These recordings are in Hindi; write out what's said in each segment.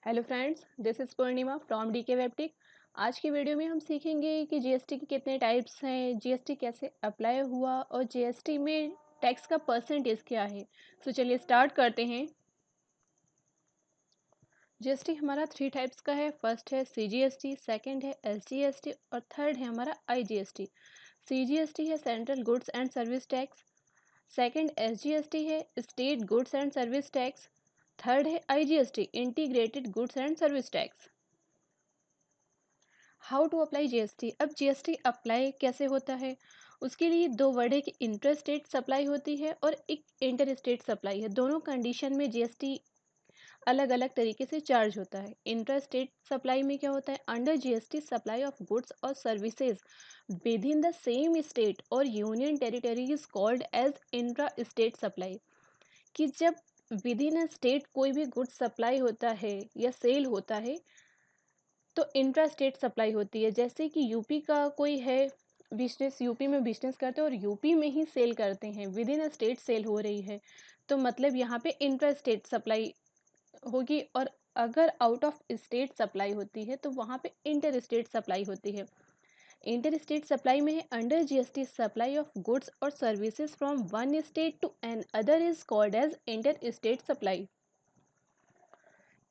Hello friends, this is Purnima from DK Webtic. आज की वीडियो में हम सीखेंगे कि जीएसटी के कितने टाइप्स हैं, जीएसटी कैसे अप्लाई हुआ और जीएसटी में टैक्स का परसेंटेज क्या है। चलिए स्टार्ट करते हैं। जीएसटी हमारा 3 टाइप्स का है। फर्स्ट है सीजीएसटी, सेकंड है एसजीएसटी और थर्ड है हमारा आईजीएसटी। सीजीएसटी है central goods and service tax, second SGST है state goods and service tax, third है IGST integrated goods and service tax. How to apply GST. अब जीएसटी अप्लाई कैसे होता है, उसके लिए दो वर्ड है कि इंटर स्टेट सप्लाई होती है और एक इंटर स्टेट सप्लाई है। दोनों कंडीशन में जीएसटी अलग अलग तरीके से चार्ज होता है। इंटर स्टेट सप्लाई में क्या होता है, under GST supply of goods और services within the same state और union territory is called as intra state supply. कि जब विद इन स्टेट कोई भी गुड्स सप्लाई होता है या सेल होता है तो इंट्रा स्टेट सप्लाई होती है। जैसे कि यूपी का कोई है बिजनेस, यूपी में बिजनेस करते हैं और यूपी में ही सेल करते हैं, within a state sale हो रही है, तो मतलब यहाँ पे इंट्रा स्टेट सप्लाई होगी। और अगर आउट ऑफ स्टेट सप्लाई होती है तो वहाँ पे इंटर स्टेट सप्लाई होती है। इंटर स्टेट सप्लाई में है under GST supply of goods और services from one state to another is called as inter state supply.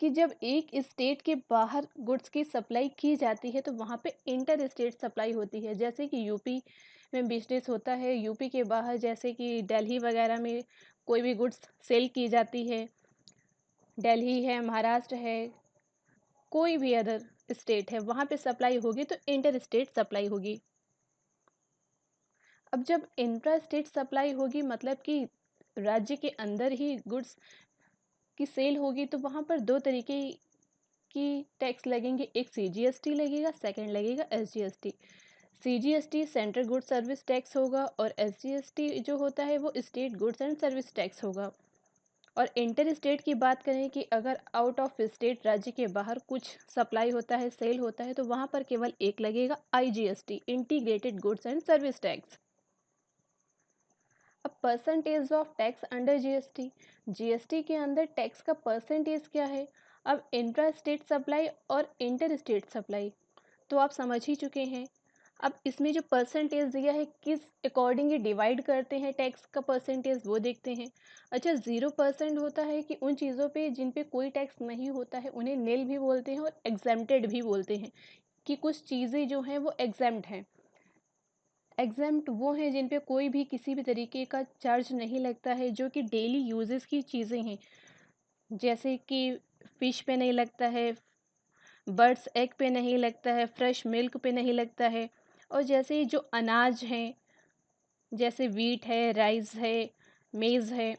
कि जब एक स्टेट के बाहर गुड्स की सप्लाई की जाती है तो वहाँ पे इंटर स्टेट सप्लाई होती है। जैसे कि यूपी में बिजनेस होता है, यूपी के बाहर जैसे कि दिल्ली वगैरह में कोई भी गुड्स सेल की जाती है, दिल्ली है, महाराष्ट्र है, कोई भी अदर स्टेट है, वहाँ पे सप्लाई होगी तो इंटर स्टेट सप्लाई होगी। अब जब इंट्रा स्टेट सप्लाई होगी मतलब कि राज्य के अंदर ही गुड्स की सेल होगी तो वहाँ पर दो तरीके की टैक्स लगेंगे, एक सीजीएसटी लगेगा, सेकंड लगेगा SGST. CGST central goods service tax होगा और एसजीएसटी जो होता है वो state goods and service tax होगा। और इंटर स्टेट की बात करें कि अगर आउट ऑफ स्टेट राज्य के बाहर कुछ सप्लाई होता है, सेल होता है, तो वहाँ पर केवल एक लगेगा, IGST integrated goods and service tax. अब percentage of tax under GST, GST के अंदर टैक्स का परसेंटेज क्या है। अब इंट्रा स्टेट सप्लाई और इंटर स्टेट सप्लाई तो आप समझ ही चुके हैं। अब इसमें जो परसेंटेज दिया है किस अकॉर्डिंग ये डिवाइड करते हैं टैक्स का परसेंटेज वो देखते हैं। अच्छा, 0% होता है कि उन चीज़ों पे जिन पे कोई टैक्स नहीं होता है उन्हें नील भी बोलते हैं और एग्जेम्प्टेड भी बोलते हैं, कि कुछ चीज़ें जो हैं वो एग्जेम्प्ट हैं। एग्जेम्प्ट वो हैं जिन पे कोई भी किसी भी तरीके का चार्ज नहीं लगता है, जो कि डेली यूजेस की चीज़ें हैं। जैसे कि फ़िश पे नहीं लगता है, बर्ड्स एग पे नहीं लगता है, फ्रेश मिल्क पे नहीं लगता है। और जैसे जो अनाज हैं, जैसे वीट है, राइस है, मेज़ है,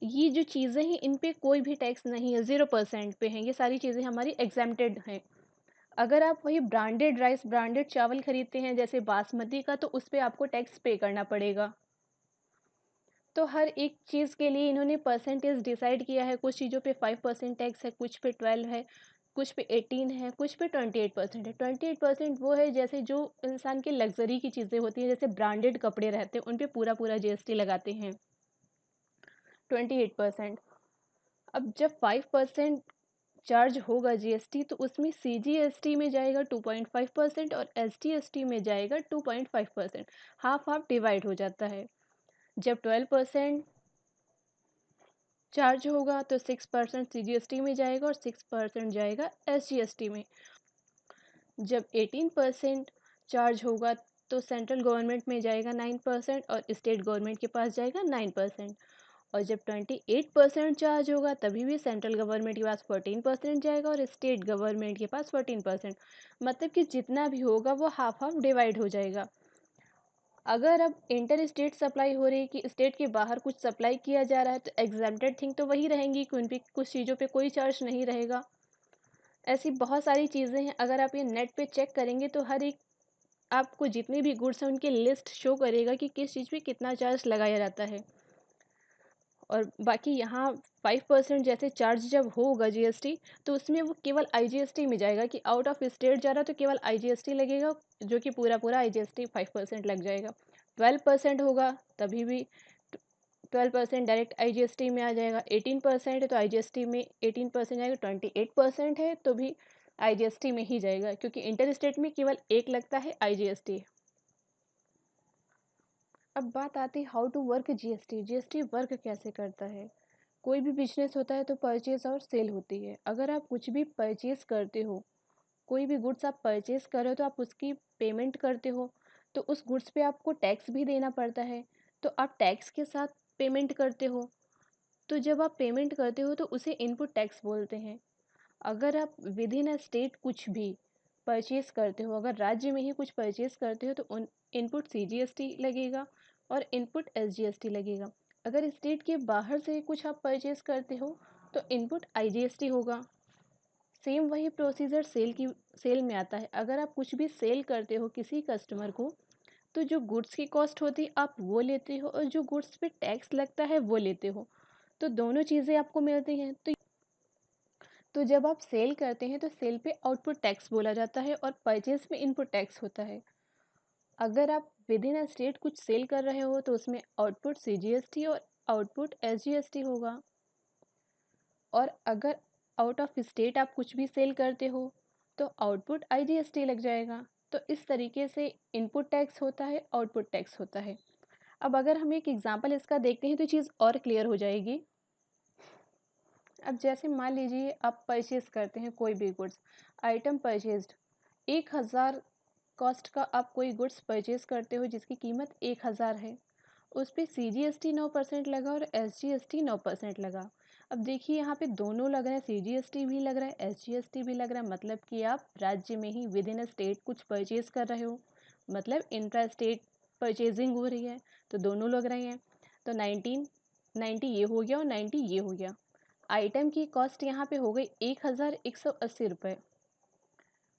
ये जो चीज़ें हैं इन पे कोई भी टैक्स नहीं है, 0% पे हैं। ये सारी चीज़ें हमारी एग्जेम्प्टेड हैं। अगर आप वही ब्रांडेड राइस, ब्रांडेड चावल खरीदते हैं जैसे बासमती का, तो उस पे आपको टैक्स पे करना पड़ेगा। तो हर एक चीज़ के लिए इन्होंने परसेंटेज डिसाइड किया है। कुछ चीज़ों पे 5% टैक्स है, कुछ पे 12 है, कुछ पे 18 है, कुछ पे 28% है। 28% वो है जैसे जो इंसान की लग्जरी की चीज़ें होती हैं, जैसे ब्रांडेड कपड़े रहते हैं उन पे पूरा पूरा जीएसटी लगाते हैं, 28%। अब जब 5% चार्ज होगा जीएसटी तो उसमें सीजीएसटी में जाएगा 2.5% और एसटीएसटी में जाएगा 2.5%। हाफ हाफ डिवाइड हो जाता है। जब 12% चार्ज होगा तो 6% सीजीएसटी में जाएगा और 6% जाएगा एसजीएसटी में। जब 18% चार्ज होगा तो सेंट्रल गवर्नमेंट में जाएगा 9% और स्टेट गवर्नमेंट के पास जाएगा 9%। और जब 28% चार्ज होगा तभी भी सेंट्रल गवर्नमेंट के पास 14% जाएगा और स्टेट गवर्नमेंट के पास 14%। मतलब कि जितना भी होगा वो हाफ हाफ डिवाइड हो जाएगा। अगर अब इंटर स्टेट सप्लाई हो रही है कि स्टेट के बाहर कुछ सप्लाई किया जा रहा है तो एग्जेम्प्टेड थिंग तो वही रहेंगी कि उन पे कुछ चीज़ों पे कोई चार्ज नहीं रहेगा। ऐसी बहुत सारी चीज़ें हैं, अगर आप ये नेट पे चेक करेंगे तो हर एक आपको जितनी भी गुड्स हैं उनकी लिस्ट शो करेगा कि किस चीज़ पे कितना चार्ज लगाया जाता है। और बाकी यहाँ 5% जैसे चार्ज जब होगा जीएसटी तो उसमें वो केवल आईजीएसटी में जाएगा, कि आउट ऑफ स्टेट जा रहा तो केवल आईजीएसटी लगेगा, जो कि पूरा पूरा आईजीएसटी 5% लग जाएगा। 12% होगा तभी भी 12% डायरेक्ट आईजीएसटी में आ जाएगा, 18% है तो आईजीएसटी में 18% आएगा, 28% है तो भी आईजीएसटी में ही जाएगा, क्योंकि इंटर स्टेट में केवल एक लगता है आईजीएसटी। अब बात आती है how to work GST. GST work कैसे करता है। कोई भी बिजनेस होता है तो परचेज और सेल होती है। अगर आप कुछ भी परचेज करते हो, कोई भी गुड्स आप परचेज कर रहे हो तो आप उसकी पेमेंट करते हो, तो उस गुड्स पे आपको टैक्स भी देना पड़ता है, तो आप टैक्स के साथ पेमेंट करते हो। तो जब आप पेमेंट करते हो तो उसे इनपुट टैक्स बोलते हैं। अगर आप विद इन अ स्टेट कुछ भी परचेज करते हो, अगर राज्य में ही कुछ परचेज करते हो तो उन इनपुट सीजीएसटी लगेगा और इनपुट एसजीएसटी लगेगा। अगर स्टेट के बाहर से कुछ आप परचेज करते हो तो इनपुट आईजीएसटी होगा। सेम वही प्रोसीजर सेल में आता है। अगर आप कुछ भी सेल करते हो किसी कस्टमर को, तो जो गुड्स की कॉस्ट होती है आप वो लेते हो और जो गुड्स पे टैक्स लगता है वो लेते हो, तो दोनों चीज़ें आपको मिलती हैं। तो जब आप सेल करते हैं तो सेल पे आउटपुट टैक्स बोला जाता है और परचेज में इनपुट टैक्स होता है। अगर आप विद इन अ स्टेट कुछ सेल कर रहे हो तो उसमें आउटपुट सीजीएसटी और आउटपुट एसजीएसटी होगा। और अगर आउट ऑफ स्टेट आप कुछ भी सेल करते हो तो आउटपुट आईजीएसटी लग जाएगा। तो इस तरीके से इनपुट टैक्स होता है, आउटपुट टैक्स होता है। अब अगर हम एक एग्जांपल इसका देखते हैं तो चीज़ और क्लियर हो जाएगी। अब जैसे मान लीजिए आप परचेज करते हैं कोई भी गुड्स, आइटम परचेज्ड 1000 कॉस्ट का आप कोई गुड्स परचेज करते हो जिसकी कीमत 1000 है। उस पे सीजीएसटी 9% लगा और एसजीएसटी 9% लगा। अब देखिए यहाँ पे दोनों लग रहा है, सीजीएसटी भी लग रहा है, एसजीएसटी भी लग रहा है, मतलब कि आप राज्य में ही विद इन अ स्टेट कुछ परचेज कर रहे हो, मतलब इंट्रा स्टेट परचेजिंग हो रही है, तो दोनों लग रहे हैं। तो 90 ये हो गया और 90 ये हो गया। आइटम की कॉस्ट यहाँ पे हो गई 1180 रुपये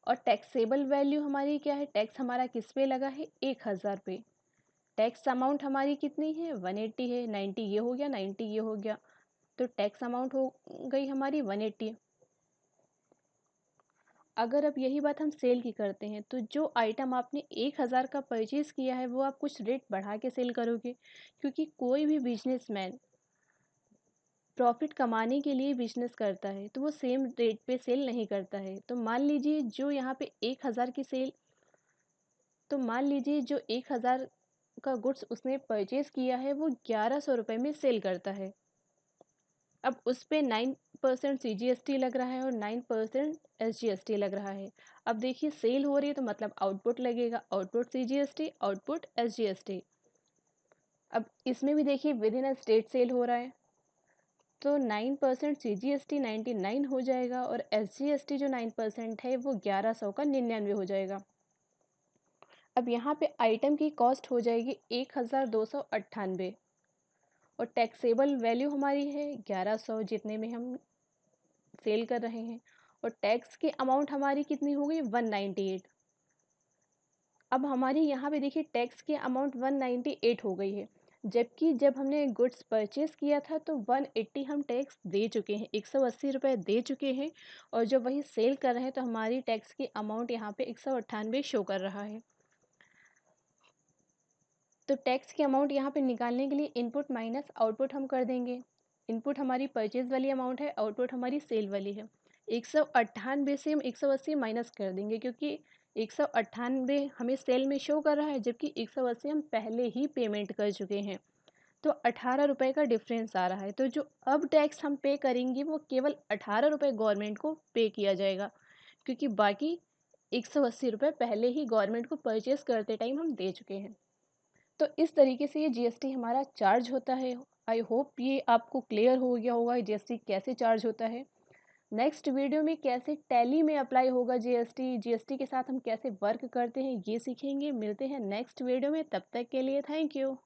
और टैक्सेबल वैल्यू हमारी क्या है, टैक्स हमारा किस पे लगा है, 1000 पे। टैक्स अमाउंट हमारी कितनी है, 180 है। 90 ये हो गया, 90 ये हो गया, तो टैक्स अमाउंट हो गई हमारी 180। अगर अब यही बात हम सेल की करते हैं तो जो आइटम आपने 1000 का परचेज किया है वो आप कुछ रेट बढ़ा के सेल करोगे, क्योंकि कोई भी बिजनेसमैन प्रॉफिट कमाने के लिए बिजनेस करता है तो वो सेम रेट पे सेल नहीं करता है। तो मान लीजिए जो यहाँ पे 1000 की सेल, तो मान लीजिए जो 1000 का गुड्स उसने परचेज किया है वो 1100 रुपये में सेल करता है। अब उस पे 9% सीजीएसटी लग रहा है और 9% एसजीएसटी लग रहा है। अब देखिए सेल हो रही है तो मतलब आउटपुट लगेगा, आउटपुट सीजीएसटी, आउटपुट एसजीएसटी। अब इसमें भी देखिए within a state sale हो रहा है तो 9% सीजीएसटी 99 हो जाएगा और एसजीएसटी जो 9% है वो 1100 का 99 हो जाएगा। अब यहाँ पे आइटम की कॉस्ट हो जाएगी 1298 और टैक्सेबल वैल्यू हमारी है 1100 जितने में हम सेल कर रहे हैं, और टैक्स की अमाउंट हमारी कितनी हो गई 198। अब हमारी यहाँ पे देखिए टैक्स की अमाउंट 198 हो गई है, जबकि जब हमने गुड्स परचेज किया था तो 180 हम टैक्स दे चुके हैं, 180 रुपये दे चुके हैं, और जब वही सेल कर रहे हैं तो हमारी टैक्स की अमाउंट यहाँ पे 198 शो कर रहा है। तो टैक्स की अमाउंट यहाँ पे निकालने के लिए इनपुट माइनस आउटपुट हम कर देंगे। इनपुट हमारी परचेज वाली अमाउंट है, आउटपुट हमारी सेल वाली है। 198 से हम 180 माइनस कर देंगे, क्योंकि 198 हमें सेल में शो कर रहा है जबकि 180 हम पहले ही पेमेंट कर चुके हैं, तो 18 रुपये का डिफरेंस आ रहा है। तो जो अब टैक्स हम पे करेंगे वो केवल 18 रुपये गवर्नमेंट को पे किया जाएगा, क्योंकि बाकी 180 रुपये पहले ही गवर्नमेंट को परचेज करते टाइम हम दे चुके हैं। तो इस तरीके से ये जीएसटी हमारा चार्ज होता है। आई होप ये आपको क्लियर हो गया होगा जीएसटी कैसे चार्ज होता है। नेक्स्ट वीडियो में कैसे टैली में अप्लाई होगा जीएसटी, जीएसटी के साथ हम कैसे वर्क करते हैं ये सीखेंगे। मिलते हैं नेक्स्ट वीडियो में, तब तक के लिए थैंक यू।